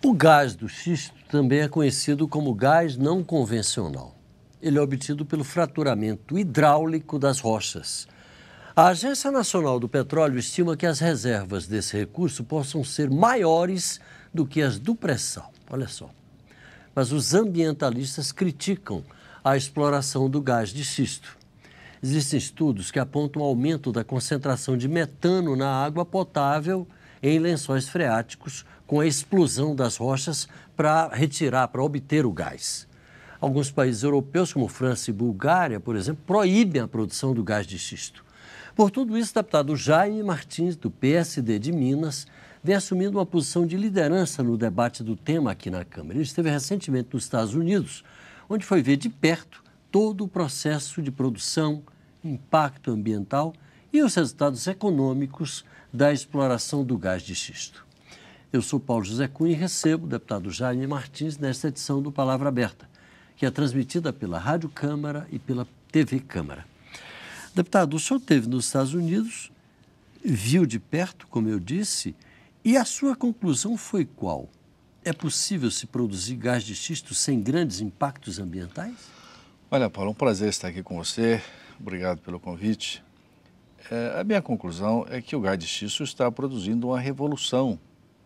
O gás do xisto também é conhecido como gás não convencional. Ele é obtido pelo fraturamento hidráulico das rochas. A Agência Nacional do Petróleo estima que as reservas desse recurso possam ser maiores do que as do pré-sal. Olha só. Mas os ambientalistas criticam a exploração do gás de xisto. Existem estudos que apontam o aumento da concentração de metano na água potável em lençóis freáticos com a explosão das rochas para obter o gás. Alguns países europeus, como França e Bulgária, por exemplo, proíbem a produção do gás de xisto. Por tudo isso, o deputado Jaime Martins, do PSD de Minas, vem assumindo uma posição de liderança no debate do tema aqui na Câmara. Ele esteve recentemente nos Estados Unidos, onde foi ver de perto todo o processo de produção, impacto ambiental e os resultados econômicos da exploração do gás de xisto. Eu sou Paulo José Cunha e recebo o deputado Jaime Martins nesta edição do Palavra Aberta, que é transmitida pela Rádio Câmara e pela TV Câmara. Deputado, o senhor esteve nos Estados Unidos, viu de perto, como eu disse, e a sua conclusão foi qual? É possível se produzir gás de xisto sem grandes impactos ambientais? Olha, Paulo, é um prazer estar aqui com você. Obrigado pelo convite. A minha conclusão é que o gás de xisto está produzindo uma revolução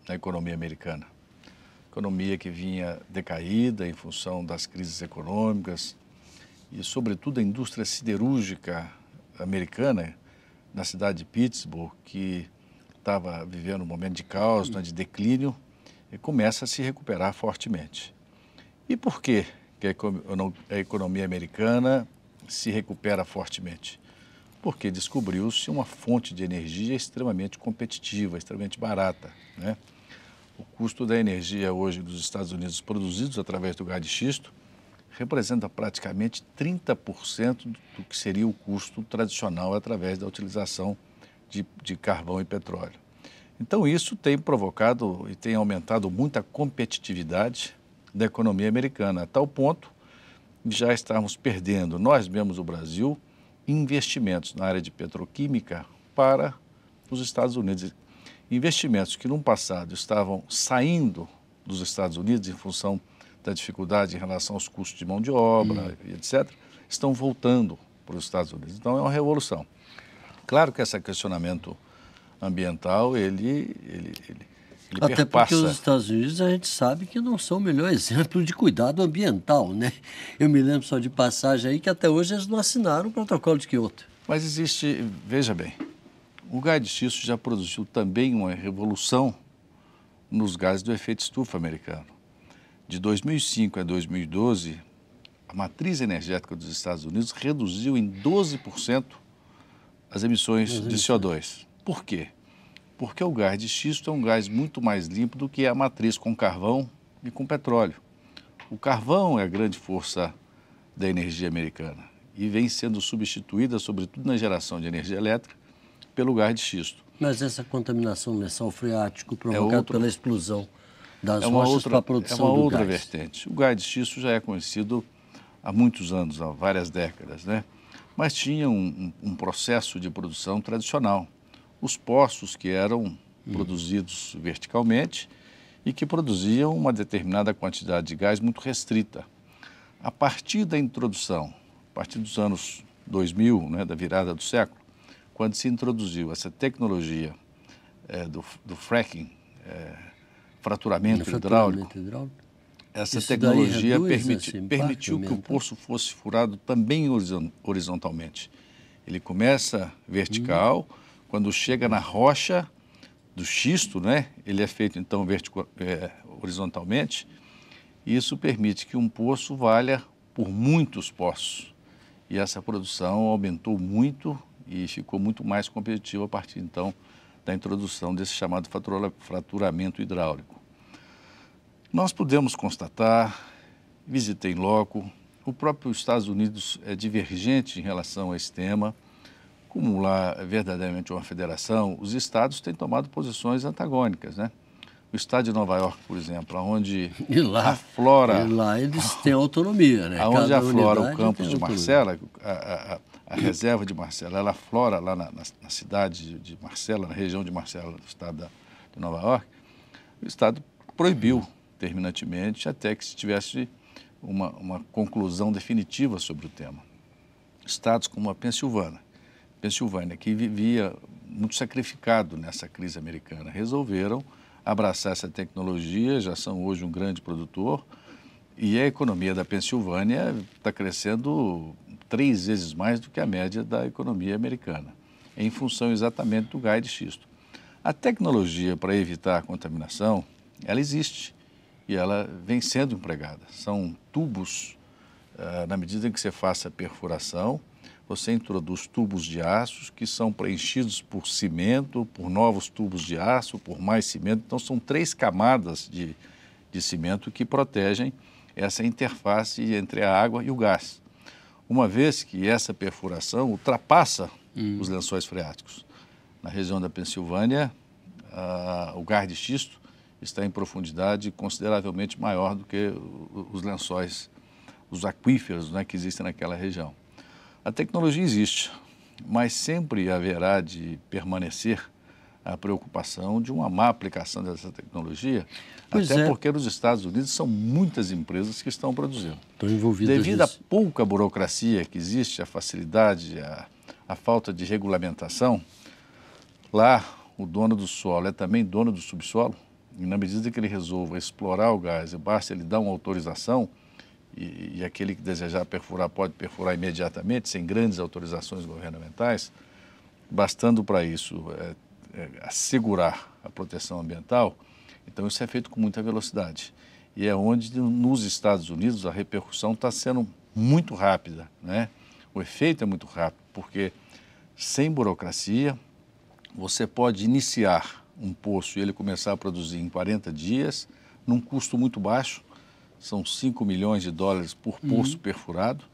na economia americana. Economia que vinha decaída em função das crises econômicas e, sobretudo, a indústria siderúrgica americana, na cidade de Pittsburgh, que estava vivendo um momento de caos, de declínio, e começa a se recuperar fortemente. E por que a economia americana se recupera fortemente? Porque descobriu-se uma fonte de energia extremamente competitiva, extremamente barata, né? O custo da energia hoje dos Estados Unidos produzidos através do gás de xisto representa praticamente 30% do que seria o custo tradicional através da utilização de carvão e petróleo. Então isso tem provocado e tem aumentado muito a competitividade da economia americana, a tal ponto de já estarmos perdendo, nós mesmos o Brasil, investimentos na área de petroquímica para os Estados Unidos. Investimentos que no passado estavam saindo dos Estados Unidos em função da dificuldade em relação aos custos de mão de obra, etc., estão voltando para os Estados Unidos. Então é uma revolução. Claro que esse questionamento ambiental, ele Até perpassa. porque os Estados Unidos a gente sabe que não são o melhor exemplo de cuidado ambiental, né? Eu me lembro só de passagem aí que até hoje eles não assinaram o protocolo de Kyoto. Mas existe, veja bem, o gás de xisto já produziu também uma revolução nos gases do efeito estufa americano. De 2005 a 2012, a matriz energética dos Estados Unidos reduziu em 12% as emissões de CO2. Por quê? Porque o gás de xisto é um gás muito mais limpo do que a matriz com carvão e com petróleo. O carvão é a grande força da energia americana e vem sendo substituída, sobretudo na geração de energia elétrica, pelo gás de xisto. Mas essa contaminação no lençol freático provocada pela explosão das rochas para a produção do gás. É uma outra vertente. O gás de xisto já é conhecido há muitos anos, há várias décadas, né? Mas tinha um processo de produção tradicional. Os poços que eram produzidos verticalmente e que produziam uma determinada quantidade de gás muito restrita. A partir da introdução, a partir dos anos 2000, né, da virada do século, quando se introduziu essa tecnologia do fracking, fraturamento hidráulico, essa tecnologia permitiu que o poço fosse furado também horizontalmente. Ele começa vertical, quando chega na rocha do xisto, né, ele é feito então horizontalmente, e isso permite que um poço valha por muitos poços. E essa produção aumentou muito e ficou muito mais competitiva a partir então da introdução desse chamado fraturamento hidráulico. Nós podemos constatar, visitei em loco, o próprio Estados Unidos é divergente em relação a esse tema. Como lá é verdadeiramente uma federação, os estados têm tomado posições antagônicas, né? O estado de Nova York, por exemplo, onde aflora... E lá eles têm autonomia, né? Onde aflora o campus de Marcela, a reserva de Marcela, ela aflora lá na cidade de Marcela, na região de Marcela, do estado de Nova York. O estado proibiu terminantemente até que se tivesse uma conclusão definitiva sobre o tema. Estados como a Pensilvânia, que vivia muito sacrificado nessa crise americana, resolveram abraçar essa tecnologia, já são hoje um grande produtor, e a economia da Pensilvânia está crescendo 3 vezes mais do que a média da economia americana, em função exatamente do gás de xisto. A tecnologia para evitar a contaminação, ela existe e ela vem sendo empregada. São tubos, na medida em que você faça a perfuração, você introduz tubos de aço que são preenchidos por cimento, por novos tubos de aço, por mais cimento. Então, são 3 camadas de cimento que protegem essa interface entre a água e o gás. Uma vez que essa perfuração ultrapassa os lençóis freáticos. Na região da Pensilvânia, o gás de xisto está em profundidade consideravelmente maior do que os lençóis, os aquíferos, né, que existem naquela região. A tecnologia existe, mas sempre haverá de permanecer a preocupação de uma má aplicação dessa tecnologia, porque nos Estados Unidos são muitas empresas que estão produzindo. Estão envolvidas Devido à pouca burocracia que existe, a facilidade, a falta de regulamentação, lá o dono do solo é também dono do subsolo, e na medida que ele resolva explorar o gás, basta ele dar uma autorização, e aquele que desejar perfurar pode perfurar imediatamente, sem grandes autorizações governamentais, bastando para isso assegurar a proteção ambiental. Então isso é feito com muita velocidade. E é onde nos Estados Unidos a repercussão está sendo muito rápida, né? O efeito é muito rápido, porque sem burocracia você pode iniciar um poço e ele começar a produzir em 40 dias, num custo muito baixo. São $5 milhões por poço perfurado,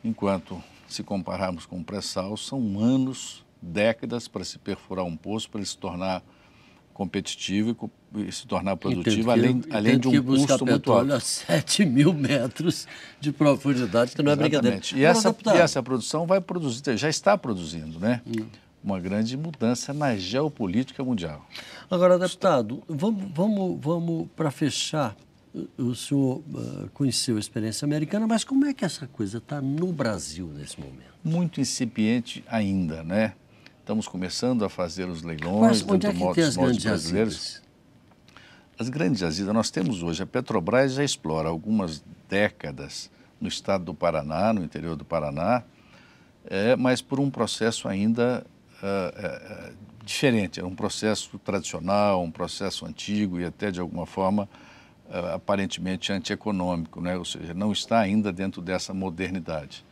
enquanto, se compararmos com o pré-sal, são anos, décadas para se perfurar um poço, para ele se tornar competitivo e se tornar produtivo, além de um custo muito alto. A 7 mil metros de profundidade, que não é brincadeira. E essa produção vai produzir, já está produzindo, né? Uma grande mudança na geopolítica mundial. Agora, deputado, vamos para fechar. O senhor conheceu a experiência americana, mas como é que essa coisa está no Brasil nesse momento? Muito incipiente ainda, né? Estamos começando a fazer os leilões. Onde é que tem as grandes jazidas? As grandes jazidas, nós temos hoje, a Petrobras já explora há algumas décadas no estado do Paraná, no interior do Paraná, mas por um processo ainda diferente. É um processo tradicional, um processo antigo e até de alguma forma aparentemente antieconômico, né? Ou seja, não está ainda dentro dessa modernidade.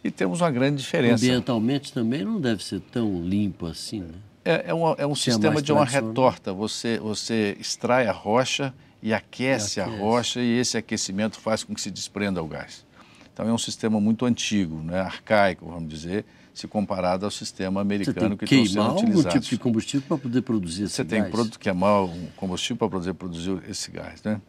E temos uma grande diferença. Ambientalmente também não deve ser tão limpo assim, né? É um sistema de uma retorta. Você extrai a rocha e aquece a rocha e esse aquecimento faz com que se desprenda o gás. Então é um sistema muito antigo, né? Arcaico, vamos dizer, se comparado ao sistema americano que está sendo utilizado. Você tem que queimar algum tipo de combustível para poder produzir esse gás? Você tem que queimar um combustível para poder produzir esse gás, né?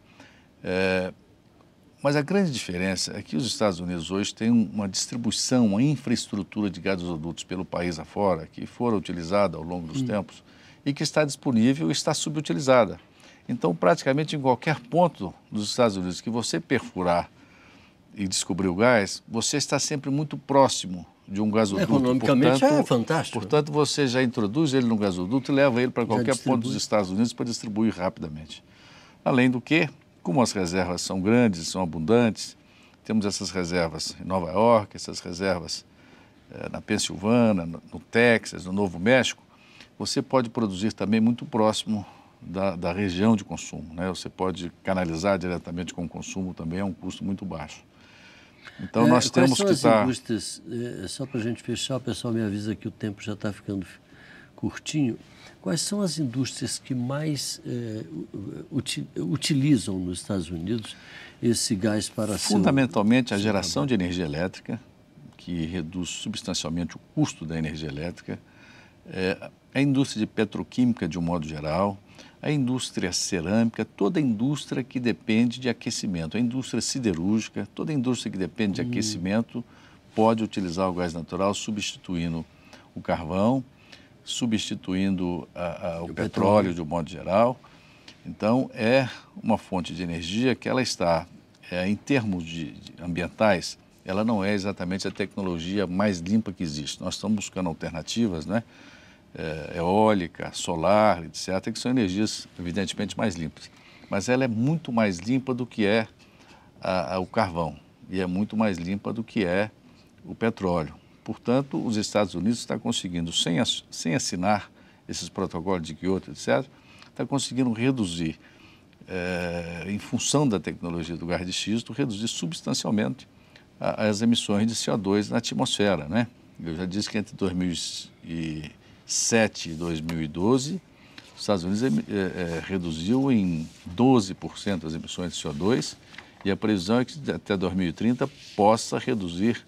Mas a grande diferença é que os Estados Unidos hoje têm uma distribuição, uma infraestrutura de gasodutos pelo país afora, que foram utilizada ao longo dos tempos e que está disponível e está subutilizada. Então, praticamente em qualquer ponto dos Estados Unidos que você perfurar e descobrir o gás, você está sempre muito próximo de um gasoduto. Economicamente é fantástico. Portanto, você já introduz ele no gasoduto e leva ele para qualquer ponto dos Estados Unidos para distribuir rapidamente. Além do que, como as reservas são grandes, são abundantes, temos essas reservas em Nova York, essas reservas na Pensilvânia, no Texas, no Novo México, você pode produzir também muito próximo da região de consumo, né? Você pode canalizar diretamente com o consumo também, é um custo muito baixo. Então nós temos que estar... indústrias, só para a gente fechar, o pessoal me avisa que o tempo já está ficando curtinho. Quais são as indústrias que mais utilizam nos Estados Unidos esse gás para... Fundamentalmente a geração de energia elétrica, que reduz substancialmente o custo da energia elétrica, a indústria de petroquímica de um modo geral, a indústria cerâmica, toda a indústria que depende de aquecimento, a indústria siderúrgica, toda a indústria que depende de aquecimento pode utilizar o gás natural substituindo o carvão, substituindo o petróleo de um modo geral. Então, é uma fonte de energia que ela está, em termos ambientais, ela não é exatamente a tecnologia mais limpa que existe. Nós estamos buscando alternativas, né? Eólica, solar, etc., que são energias, evidentemente, mais limpas. Mas ela é muito mais limpa do que é o carvão e é muito mais limpa do que é o petróleo. Portanto, os Estados Unidos estão conseguindo, sem assinar esses protocolos de Kyoto, etc., está conseguindo reduzir, em função da tecnologia do gás de xisto, reduzir substancialmente as emissões de CO2 na atmosfera, né? Eu já disse que entre 2007 e 2012, os Estados Unidos reduziu em 12% as emissões de CO2 e a previsão é que até 2030 possa reduzir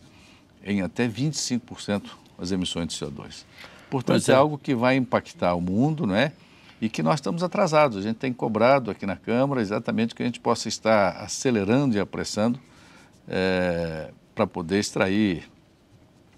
em até 25% as emissões de CO2. Portanto, é algo que vai impactar o mundo, não é? E que nós estamos atrasados. A gente tem cobrado aqui na Câmara exatamente que a gente possa estar acelerando e apressando para poder extrair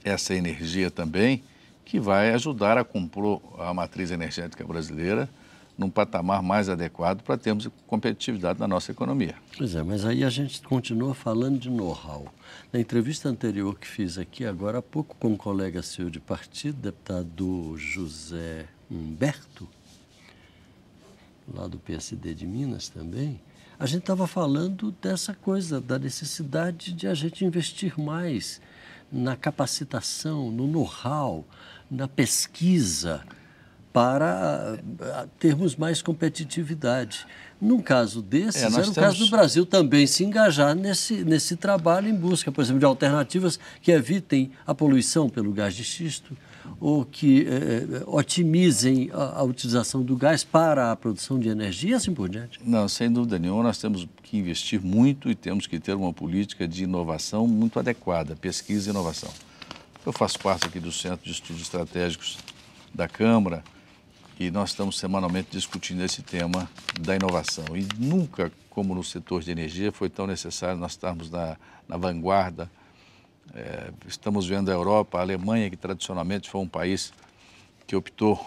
essa energia também, que vai ajudar a compor a matriz energética brasileira num patamar mais adequado para termos competitividade na nossa economia. Pois é, mas aí a gente continua falando de know-how. Na entrevista anterior que fiz aqui, agora há pouco, com um colega seu de partido, deputado José Humberto, lá do PSD de Minas também, a gente estava falando dessa coisa, da necessidade de a gente investir mais na capacitação, no know-how, na pesquisa, para termos mais competitividade. Num caso desses, era o caso do Brasil também se engajar nesse trabalho em busca, por exemplo, de alternativas que evitem a poluição pelo gás de xisto ou que otimizem a utilização do gás para a produção de energia e assim por diante. Não, sem dúvida nenhuma, nós temos que investir muito e temos que ter uma política de inovação muito adequada, pesquisa e inovação. Eu faço parte aqui do Centro de Estudos Estratégicos da Câmara, e nós estamos semanalmente discutindo esse tema da inovação. E nunca, como no setor de energia, foi tão necessário nós estarmos na vanguarda. Estamos vendo a Europa, a Alemanha, que tradicionalmente foi um país que optou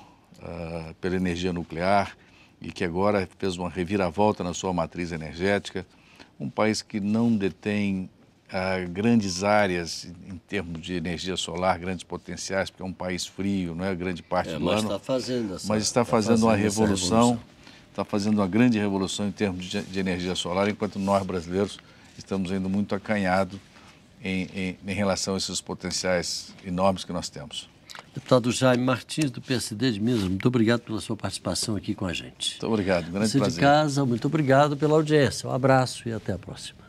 pela energia nuclear e que agora fez uma reviravolta na sua matriz energética. Um país que não detém grandes áreas em termos de energia solar, grandes potenciais, porque é um país frio, não é grande parte do ano. Mas está fazendo uma revolução, está fazendo uma grande revolução em termos de energia solar, enquanto nós brasileiros estamos indo muito acanhados em relação a esses potenciais enormes que nós temos. Deputado Jaime Martins, do PSD de Minas, muito obrigado pela sua participação aqui com a gente. Muito obrigado, grande prazer. Você de casa, muito obrigado pela audiência. Um abraço e até a próxima.